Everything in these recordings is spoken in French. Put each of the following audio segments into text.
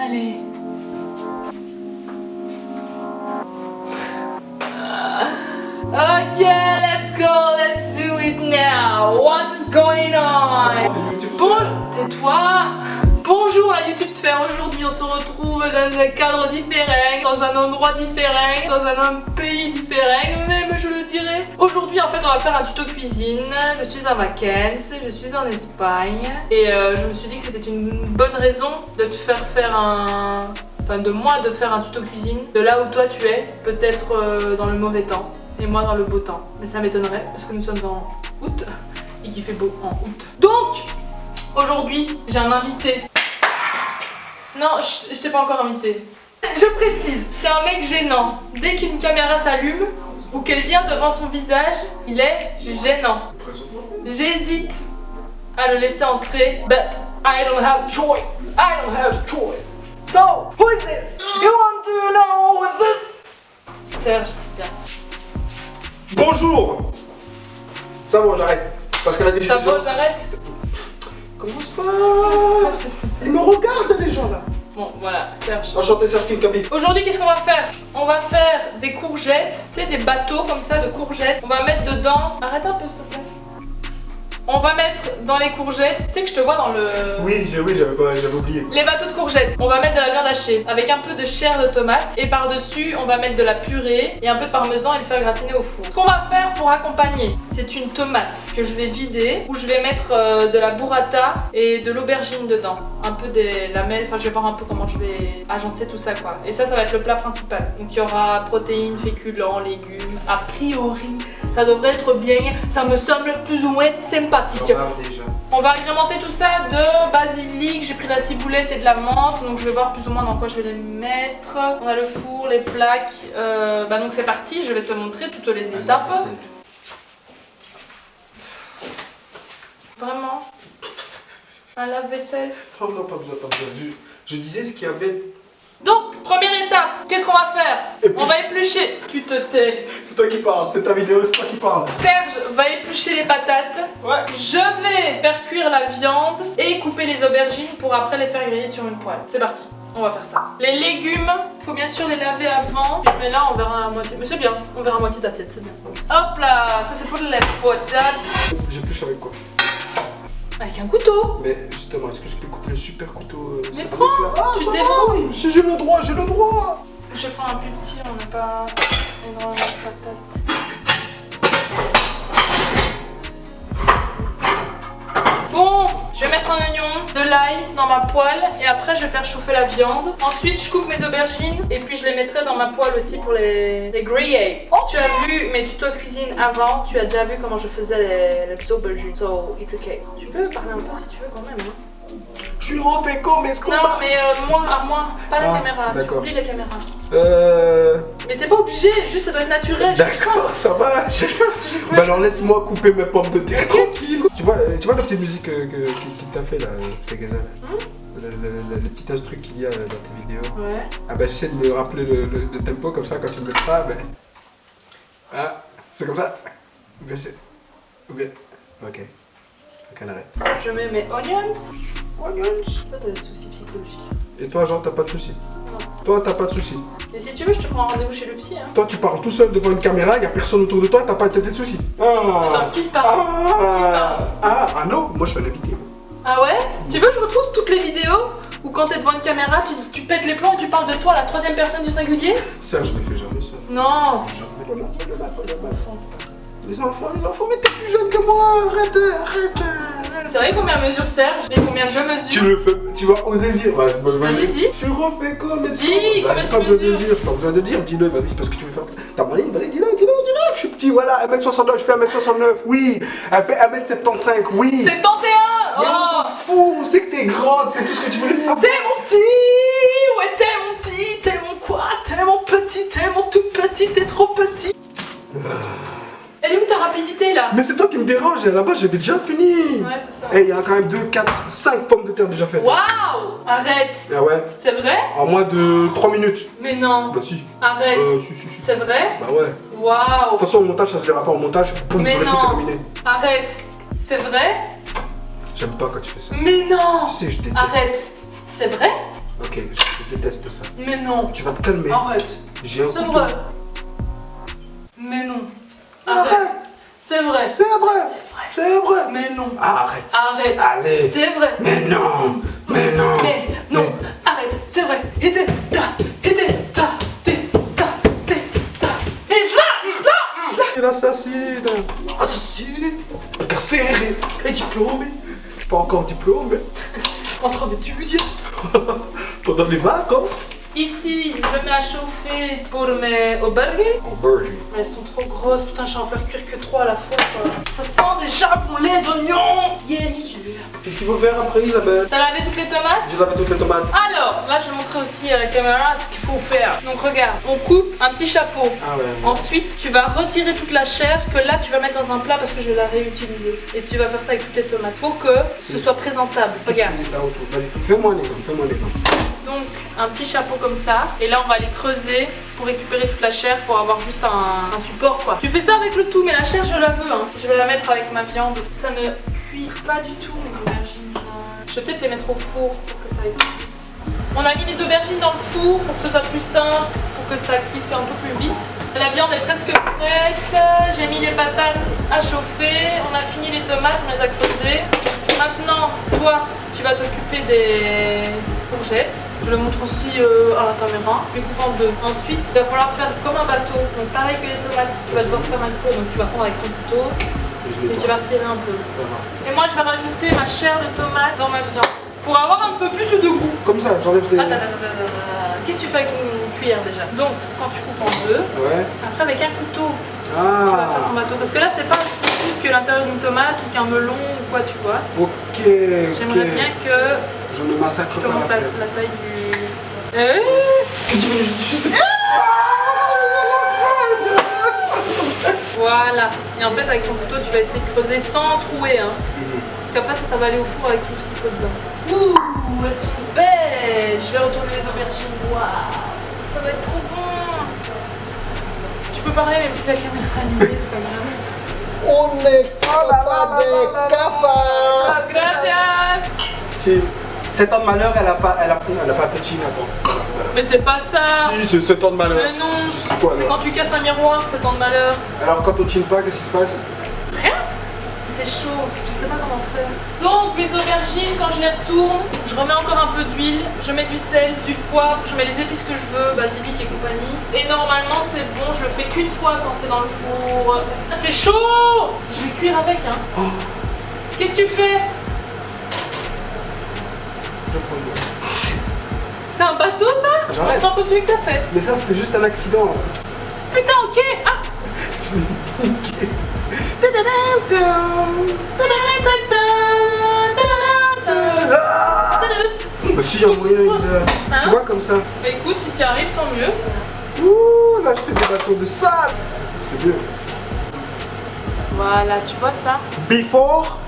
Allez. Ok, let's go, let's do it now. What is going on? Tais-toi. Bonjour la YouTube sphère. Aujourd'hui on se retrouve dans un cadre différent, dans un endroit différent, dans un pays différent, même je le dirais. Aujourd'hui en fait on va faire un tuto cuisine. Je suis en vacances, je suis en Espagne et je me suis dit que c'était une bonne raison de te faire de moi de faire un tuto cuisine de là où toi tu es, peut-être dans le mauvais temps et moi dans le beau temps. Mais ça m'étonnerait parce que nous sommes en août et qu'il fait beau en août. Donc aujourd'hui j'ai un invité. Non, je t'ai pas encore invité. Je précise, c'est un mec gênant. Dès qu'une caméra s'allume ou qu'elle vient devant son visage, il est gênant. J'hésite à le laisser entrer, but I don't have choice. I don't have choice. So, who is this? You want to know who is this? Serge, viens. Bonjour. Ça va, j'arrête. Parce qu'elle a dit. Ça va, j'arrête. Commence pas. Ils me regardent les gens là. Bon, voilà, Serge. Enchanté, Serge Kinkabi. Aujourd'hui, qu'est-ce qu'on va faire? On va faire des courgettes, tu sais, des bateaux comme ça de courgettes. On va mettre dedans. Arrête un peu, s'il te plaît. On va mettre dans les courgettes. Tu sais que je te vois dans le. Oui, j'avais oublié. Les bateaux de courgettes. On va mettre de la viande hachée avec un peu de chair de tomate. Et par-dessus, on va mettre de la purée et un peu de parmesan et le faire gratiner au four. Ce qu'on va faire pour accompagner, c'est une tomate que je vais vider. Où je vais mettre de la burrata et de l'aubergine dedans. Un peu des lamelles. Enfin, je vais voir un peu comment je vais agencer tout ça, quoi. Et ça va être le plat principal. Donc, il y aura protéines, féculents, légumes. A priori, ça devrait être bien. Ça me semble plus ou moins sympathique. On va agrémenter tout ça de basilic, j'ai pris la ciboulette et de la menthe, donc je vais voir plus ou moins dans quoi je vais les mettre. On a le four, les plaques, donc c'est parti, je vais te montrer toutes les étapes. Vraiment? Un lave-vaisselle? Oh non, pas besoin. Je disais ce qu'il y avait. Donc, première étape, qu'est-ce qu'on va faire? On va éplucher. Tu te tais. C'est toi qui parles, c'est ta vidéo, c'est toi qui parles. Serge va éplucher les patates. Ouais. Je vais faire cuire la viande et couper les aubergines pour après les faire griller sur une poêle. C'est parti, on va faire ça. Les légumes, il faut bien sûr les laver avant. Mais là, on verra à moitié. Mais c'est bien, on verra à moitié ta tête, c'est bien. Hop là, ça c'est pour les patates. J'épluche avec quoi? Avec un couteau. Mais justement, est-ce que je peux couper le super couteau? Mais prends, tu te débrouilles. Si j'ai le droit, j'ai le droit. Je prends un plus petit, on n'a pas énormément de patates. Bon, je vais mettre un oignon, de l'ail dans ma poêle et après je vais faire chauffer la viande. Ensuite je coupe mes aubergines et puis je les mettrai dans ma poêle aussi pour les griller. Si tu as vu mes tutos cuisine avant, tu as déjà vu comment je faisais les aubergines. So it's okay. Tu peux parler un peu si tu veux quand même. Hein. Je suis refait comme est-ce qu'on Non mais moi, à moi, pas la Ah, caméra. Tu d'accord. oublies la caméra. Mais t'es pas obligé, juste ça doit être naturel. D'accord, ça va. Bah alors laisse-moi couper mes pommes de terre tranquille. Tu vois la petite musique qu'il t'a fait là, Tagaza là, le petit instru qu'il y a dans tes vidéos. Ouais. Ah bah j'essaie de me rappeler le tempo comme ça quand tu me le feras, ben. Ah, c'est comme ça. Ou bien c'est. Ou bien. Ok. Ok, on arrête. Je mets mes onions. Onions. Toi t'as des soucis psychologiques. Et toi Jean, t'as pas de soucis? Non. Toi t'as pas de soucis. Et si tu veux, je te prends un rendez-vous chez le psy. Hein. Toi tu parles tout seul devant une caméra, y a personne autour de toi, t'as pas de soucis. Attends, qui parle? Ah non, moi je suis un invité. Ah ouais? Tu veux que je retrouve toutes les vidéos où quand t'es devant une caméra, tu pètes les plombs et tu parles de toi à la troisième personne du singulier? Ça, je ne fais jamais ça. Non. Jamais. Les enfants, mais t'es plus jeune que moi, arrête. C'est vrai combien mesure Serge et combien je mesure? Tu le fais, tu vas oser le dire. Ouais, Vas-y, dis. Je suis refait comme est-ce Dis, que... combien J'ai tu pas besoin de le mesures? dire, j'ai pas besoin de dire, dis-le, vas-y, parce que tu veux faire ta moyenne, vas-y, dis-le, que je suis petit, voilà, 1m69, je fais 1m69, oui, elle fait 1m75, oui. 71. Mais on s'en fout, on sait que t'es grande, c'est tout ce que tu voulais savoir. T'es mon petit. Ouais, t'es mon petit. T'es mon quoi? T'es mon petit. T'es mon tout petit. T'es trop petit. Elle est où ta rapidité là? Mais c'est toi qui me dérange, et là-bas j'avais déjà fini. Ouais, c'est ça. Et il y en a quand même 2, 4, 5 pommes de terre déjà faites. Waouh! Arrête! Ah ouais. C'est vrai? En moins de 3 minutes. Mais non! Bah si. Arrête! Si. C'est vrai? Bah ouais. De Waouh! toute façon au montage ça se verra pas au montage, boum, Mais j'aurais non. tout terminé. Arrête! C'est vrai? J'aime pas quand tu fais ça. Mais non! Tu sais, je déteste. Arrête! C'est vrai? Ok, je déteste ça. Mais non. Tu vas te calmer. Arrête. J'ai un C'est couteau. vrai. Mais non. Arrête. C'est vrai. C'est vrai. C'est vrai. Mais non. Arrête. Arrête. Allez. C'est vrai. Mais non. Mais non. Mais non. Arrête. C'est vrai. Et je L'assassine. Assassine. Incarcéré. Et diplômé. Pas encore diplômé. En train d'étudier. Pendant les vacances. Ici, je mets à chauffer pour mes aubergines. Aubergines. Elles sont trop grosses, putain, je vais en faire cuire que 3 à la fois, quoi. Ça sent déjà pour les oignons. Qu'est-ce qu'il faut faire après, Isabelle? T'as lavé toutes les tomates? J'ai lavé toutes les tomates. Alors, là, je vais montrer aussi à la caméra ce qu'il faut faire. Donc, regarde, on coupe un petit chapeau. Ah ouais. Ensuite, tu vas retirer toute la chair que là, tu vas mettre dans un plat parce que je vais la réutiliser. Et si tu vas faire ça avec toutes les tomates, faut que ce soit présentable. Regarde. Vas-y, fais-moi un exemple, Donc, un petit chapeau comme ça. Et là, on va aller creuser pour récupérer toute la chair pour avoir juste un support, quoi. Tu fais ça avec le tout, mais la chair, je la veux, hein. Je vais la mettre avec ma viande. Ça ne cuit pas du tout, mes aubergines. Je vais peut-être les mettre au four pour que ça aille plus vite. On a mis les aubergines dans le four pour que ce soit plus simple, pour que ça cuise un peu plus vite. La viande est presque prête. J'ai mis les patates à chauffer. On a fini les tomates, on les a creusées. Maintenant, toi, tu vas t'occuper des courgettes. Je le montre aussi à la caméra. Je les coupe en deux. Ensuite, il va falloir faire comme un bateau. Donc pareil que les tomates, tu vas devoir faire un creux. Donc tu vas prendre avec ton couteau et tu vas retirer un peu. Et moi, je vais rajouter ma chair de tomate dans ma viande pour avoir un peu plus de goût. Comme ça, j'enlève les... Attends. Qu'est-ce que tu fais avec une cuillère déjà? Donc, quand tu coupes en deux, après avec un couteau, tu vas faire ton bateau. Parce que là, c'est pas aussi petit que l'intérieur d'une tomate ou qu'un melon ou quoi, tu vois. Ok. J'aimerais bien que je ne massacre je te pas montre la la taille du... je sais pas. Voilà. Et en fait, avec ton couteau, tu vas essayer de creuser sans trouer, hein. Parce qu'après, ça va aller au four avec tout ce qu'il faut dedans. Ouh, elles sont belles. Je vais retourner les aubergines. Waouh, ça va être trop bon. Tu peux parler même si la caméra est allumée, c'est pas grave. On est pas des cafards. Gracias. Cet ans de malheur, elle a pas fait chine, attends. Voilà. Mais c'est pas ça. Si, c'est 7 ans de malheur. Mais non. Je sais quoi, C'est alors. quand tu casses un miroir, c'est temps de malheur. Alors quand on chine pas, qu'est-ce qui se passe? Rien. Si c'est chaud, je sais pas comment faire. Donc mes aubergines, quand je les retourne, je remets encore un peu d'huile, je mets du sel, du poivre, je mets les épices que je veux, basilic et compagnie. Et normalement c'est bon, je le fais qu'une fois quand c'est dans le four. Ah, c'est chaud. Je vais cuire avec, hein. Oh. Qu'est-ce que tu fais? Je prends le mot. C'est un bateau ça? J'arrête. Montre un peu celui que t'as fait. Mais ça, c'était juste un accident. Putain, ok. Ah. Bah si, y a moyen, Isa. Hein? Tu vois, comme ça. Bah écoute, si tu y arrives, tant mieux. Ouh, là, je fais des bateaux de sable. C'est mieux. Voilà, tu vois ça? Before.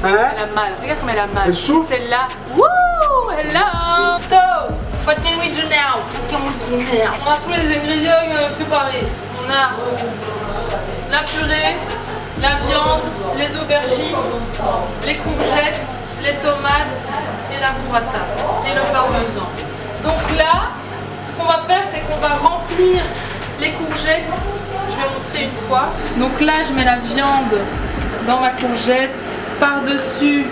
Hein? Elle a mal, regarde comme elle a mal. Elle souffre. Celle-là. Wouh! Hello! So, what can we do now? On a tous les ingrédients préparés. On a la purée, la viande, les aubergines, les courgettes, les tomates et la burrata et le parmesan. Donc là, ce qu'on va faire, c'est qu'on va remplir les courgettes. Je vais montrer une fois. Donc là, je mets la viande dans ma courgette. Par-dessus,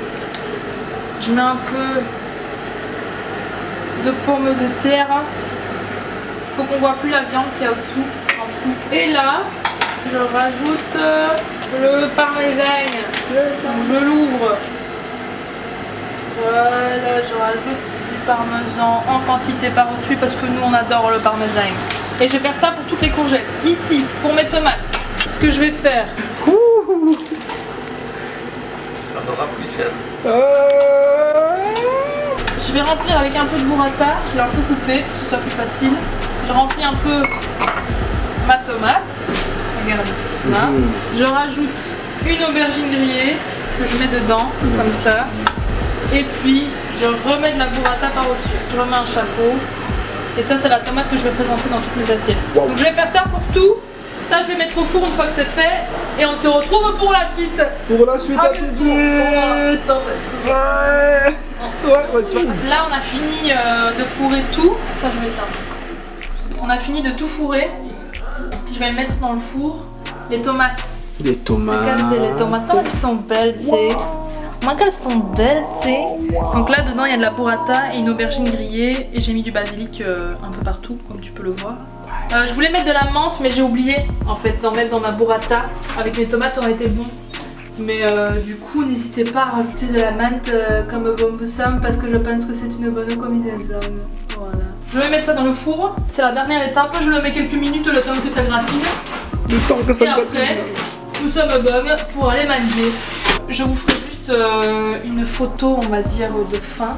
je mets un peu de pommes de terre. Faut qu'on voit plus la viande qu'il y a au-dessous, en dessous. Et là, je rajoute le parmesan. Donc je l'ouvre. Voilà, je rajoute du parmesan en quantité par au-dessus parce que nous on adore le parmesan. Et je vais faire ça pour toutes les courgettes. Ici, pour mes tomates, ce que je vais faire. Je vais remplir avec un peu de burrata. Je l'ai un peu coupé pour que ce soit plus facile. Je remplis un peu ma tomate. Regardez. Là. Je rajoute une aubergine grillée que je mets dedans, comme ça. Et puis, je remets de la burrata par au-dessus. Je remets un chapeau. Et ça, c'est la tomate que je vais présenter dans toutes mes assiettes. Wow. Donc, je vais faire ça pour tout. Ça, je vais mettre au four une fois que c'est fait. Et on se retrouve pour la suite. Pour la suite, à tout. Là, on a fini de fourrer tout. Ça, je vais éteindre. On a fini de tout fourrer. Je vais le mettre dans le four. Les tomates. Les tomates. Regardez les tomates, comme elles sont belles, tu sais. Moi, qu'elles sont belles, tu sais. Donc là, dedans, il y a de la burrata et une aubergine grillée. Et j'ai mis du basilic un peu partout, comme tu peux le voir. Je voulais mettre de la menthe, mais j'ai oublié en fait d'en mettre dans ma burrata. Avec mes tomates, ça aurait été bon. Mais du coup, n'hésitez pas à rajouter de la menthe comme bon vous semble, parce que je pense que c'est une bonne combinaison. Voilà. Je vais mettre ça dans le four. C'est la dernière étape. Je le mets quelques minutes le temps que ça gratine. Le temps que ça et après, nous sommes bons pour aller manger. Je vous ferai juste une photo, on va dire, de fin.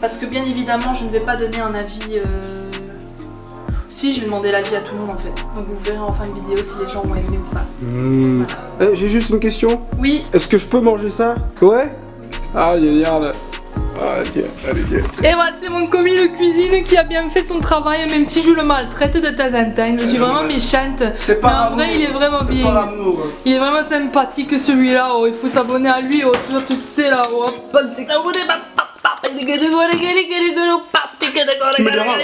Parce que bien évidemment, je ne vais pas donner un avis... Si, je vais demander l'avis à tout le monde en fait. Donc vous verrez en fin de vidéo si les gens vont aimer ou pas. Voilà. J'ai juste une question. Oui. Est-ce que je peux manger ça? Ouais. Ah, regarde. Ah, tiens, allez, tiens. Et voilà, c'est mon commis de cuisine qui a bien fait son travail, même si je le maltraite de temps en temps. Je suis vraiment méchante. C'est pas en vrai, il est vraiment bien. Il est vraiment sympathique celui-là. Oh, il faut s'abonner à lui. Oh, tu sais là. Oh, tu me déranges.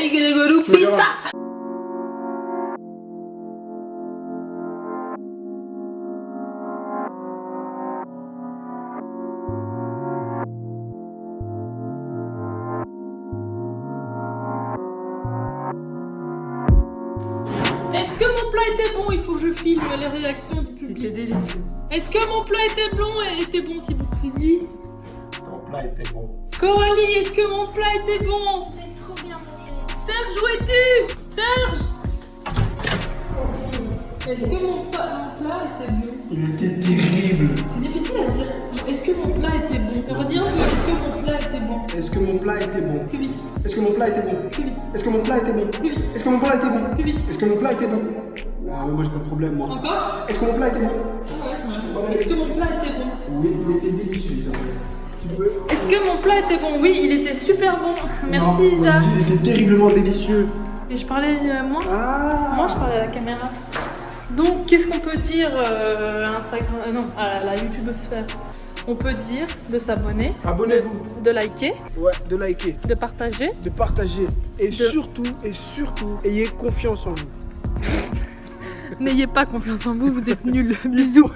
Est-ce que mon plat était bon? Il faut que je filme les réactions du public. C'était délicieux. Est-ce que mon plat était bon et était bon si vous tu dis? Ton plat était bon. Coralie, est-ce que mon plat était bon? C'est trop bien. Serge, où es-tu? Serge! Est-ce que mon plat était bon? Il était terrible. C'est difficile à dire. Est-ce que mon plat était bon? Redis est-ce que mon plat était bon? Est-ce que mon plat était bon? Plus vite, Est-ce que mon plat était bon? plus vite, Est-ce que mon plat était bon? plus vite, Est-ce que mon plat était bon? plus vite. Est-ce que mon plat était bon? Ah ouais, moi j'ai pas de problème moi. Encore? Est-ce que mon plat était bon? Est-ce que mon plat était bon? Oui, il était délicieux Isabelle. Tu veux? Est-ce que mon plat était bon? Oui, il était super bon. Merci Non, Isa. moi, je dis, il était terriblement délicieux. Et je parlais moi? Ah. Moi je parlais à la caméra. Donc qu'est-ce qu'on peut dire à Instagram, non, à la YouTubosphère? On peut dire de s'abonner, Abonnez-vous. de liker, Ouais, de liker, de partager. de partager. Et surtout, ayez confiance en vous. N'ayez pas confiance en vous, vous êtes nuls. Bisous.